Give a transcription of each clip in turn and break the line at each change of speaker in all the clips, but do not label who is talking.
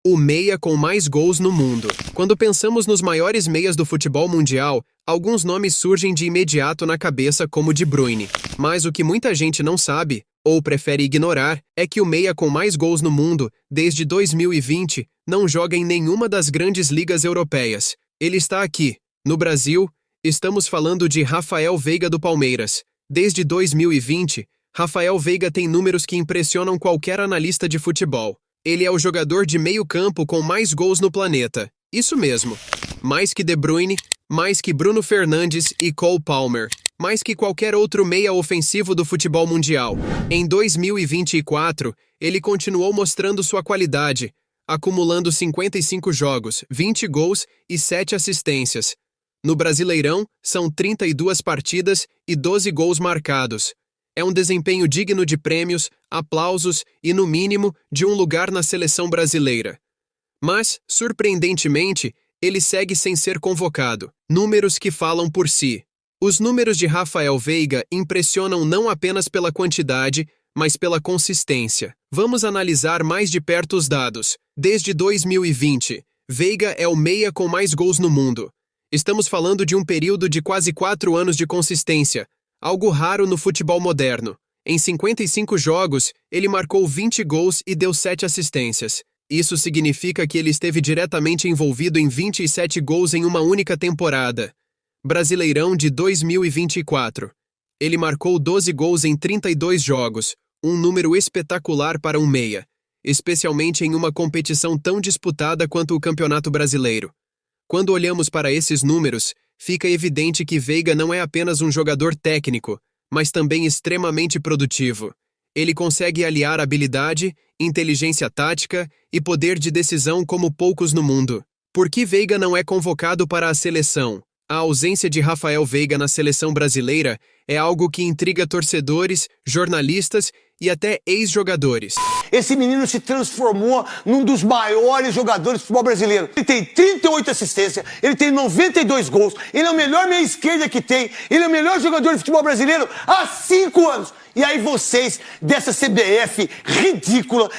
O meia com mais gols no mundo. Quando pensamos nos maiores meias do futebol mundial, alguns nomes surgem de imediato na cabeça como De Bruyne. Mas o que muita gente não sabe, ou prefere ignorar, é que o meia com mais gols no mundo, desde 2020, não joga em nenhuma das grandes ligas europeias. Ele está aqui, no Brasil. Estamos falando de Rafael Veiga do Palmeiras. Desde 2020, Rafael Veiga tem números que impressionam qualquer analista de futebol. Ele é o jogador de meio campo com mais gols no planeta. Isso mesmo. Mais que De Bruyne, mais que Bruno Fernandes e Cole Palmer, mais que qualquer outro meia ofensivo do futebol mundial. Em 2024, ele continuou mostrando sua qualidade, acumulando 55 jogos, 20 gols e 7 assistências. No Brasileirão, são 32 partidas e 12 gols marcados. É um desempenho digno de prêmios, aplausos e, no mínimo, de um lugar na seleção brasileira. Mas, surpreendentemente, ele segue sem ser convocado. Números que falam por si. Os números de Rafael Veiga impressionam não apenas pela quantidade, mas pela consistência. Vamos analisar mais de perto os dados. Desde 2020, Veiga é o meia com mais gols no mundo. Estamos falando de um período de quase 4 anos de consistência, algo raro no futebol moderno. Em 55 jogos, ele marcou 20 gols e deu 7 assistências. Isso significa que ele esteve diretamente envolvido em 27 gols em uma única temporada. Brasileirão de 2024. Ele marcou 12 gols em 32 jogos, um número espetacular para um meia, especialmente em uma competição tão disputada quanto o Campeonato Brasileiro. Quando olhamos para esses números, fica evidente que Veiga não é apenas um jogador técnico, mas também extremamente produtivo. Ele consegue aliar habilidade, inteligência tática e poder de decisão como poucos no mundo. Por que Veiga não é convocado para a seleção? A ausência de Rafael Veiga na seleção brasileira é algo que intriga torcedores, jornalistas e até ex-jogadores.
Esse menino se transformou num dos maiores jogadores do futebol brasileiro. Ele tem 38 assistências, ele tem 92 gols, ele é o melhor meia esquerda que tem, ele é o melhor jogador de futebol brasileiro há 5 anos. E aí vocês, dessa CBF ridícula,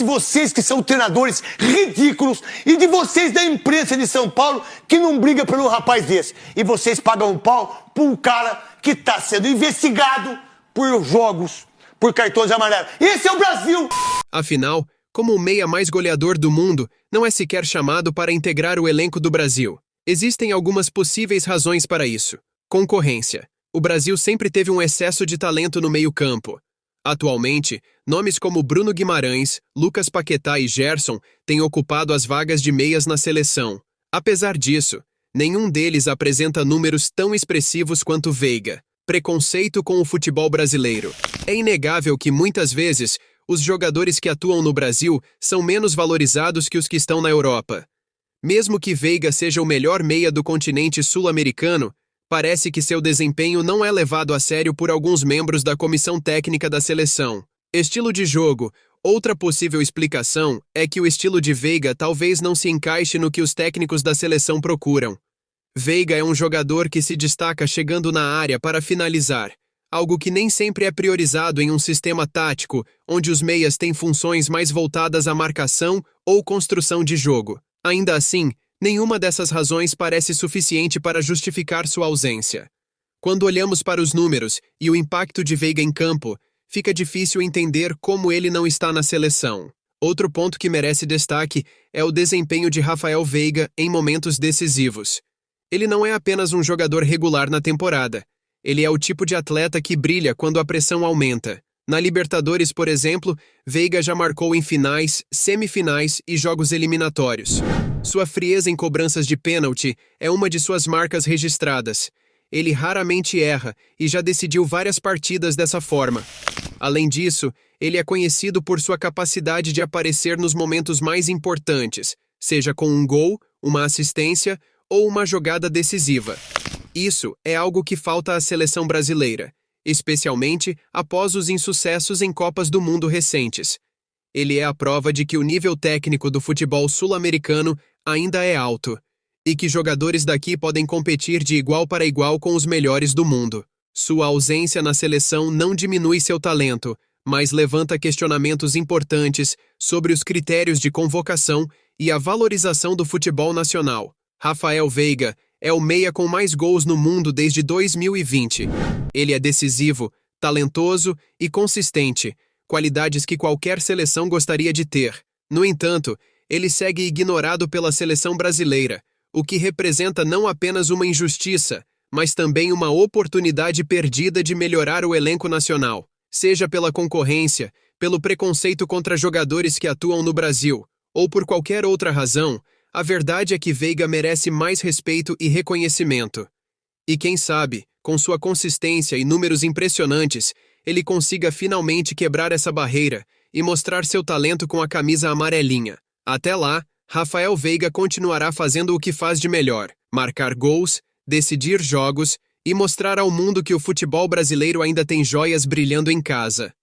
vocês que são treinadores ridículos, e de vocês da imprensa de São Paulo, que não briga pelo rapaz desse. E vocês pagam um pau por um cara que está sendo investigado por jogos, por cartões amarelos. Esse é o Brasil!
Afinal, como o meia mais goleador do mundo, não é sequer chamado para integrar o elenco do Brasil. Existem algumas possíveis razões para isso. Concorrência. O Brasil sempre teve um excesso de talento no meio-campo. Atualmente, nomes como Bruno Guimarães, Lucas Paquetá e Gerson têm ocupado as vagas de meias na seleção. Apesar disso, nenhum deles apresenta números tão expressivos quanto Veiga. Preconceito com o futebol brasileiro. É inegável que, muitas vezes, os jogadores que atuam no Brasil são menos valorizados que os que estão na Europa. Mesmo que Veiga seja o melhor meia do continente sul-americano, parece que seu desempenho não é levado a sério por alguns membros da comissão técnica da seleção. Estilo de jogo. Outra possível explicação é que o estilo de Veiga talvez não se encaixe no que os técnicos da seleção procuram. Veiga é um jogador que se destaca chegando na área para finalizar, algo que nem sempre é priorizado em um sistema tático, onde os meias têm funções mais voltadas à marcação ou construção de jogo. Ainda assim, nenhuma dessas razões parece suficiente para justificar sua ausência. Quando olhamos para os números e o impacto de Veiga em campo, fica difícil entender como ele não está na seleção. Outro ponto que merece destaque é o desempenho de Rafael Veiga em momentos decisivos. Ele não é apenas um jogador regular na temporada. Ele é o tipo de atleta que brilha quando a pressão aumenta. Na Libertadores, por exemplo, Veiga já marcou em finais, semifinais e jogos eliminatórios. Sua frieza em cobranças de pênalti é uma de suas marcas registradas. Ele raramente erra e já decidiu várias partidas dessa forma. Além disso, ele é conhecido por sua capacidade de aparecer nos momentos mais importantes, seja com um gol, uma assistência ou uma jogada decisiva. Isso é algo que falta à seleção brasileira, especialmente após os insucessos em Copas do Mundo recentes. Ele é a prova de que o nível técnico do futebol sul-americano ainda é alto, e que jogadores daqui podem competir de igual para igual com os melhores do mundo. Sua ausência na seleção não diminui seu talento, mas levanta questionamentos importantes sobre os critérios de convocação e a valorização do futebol nacional. Rafael Veiga é o meia com mais gols no mundo desde 2020. Ele é decisivo, talentoso e consistente, qualidades que qualquer seleção gostaria de ter. No entanto, ele segue ignorado pela seleção brasileira, o que representa não apenas uma injustiça, mas também uma oportunidade perdida de melhorar o elenco nacional, seja pela concorrência, pelo preconceito contra jogadores que atuam no Brasil, ou por qualquer outra razão. A verdade é que Veiga merece mais respeito e reconhecimento. E quem sabe, com sua consistência e números impressionantes, ele consiga finalmente quebrar essa barreira e mostrar seu talento com a camisa amarelinha. Até lá, Rafael Veiga continuará fazendo o que faz de melhor: marcar gols, decidir jogos e mostrar ao mundo que o futebol brasileiro ainda tem joias brilhando em casa.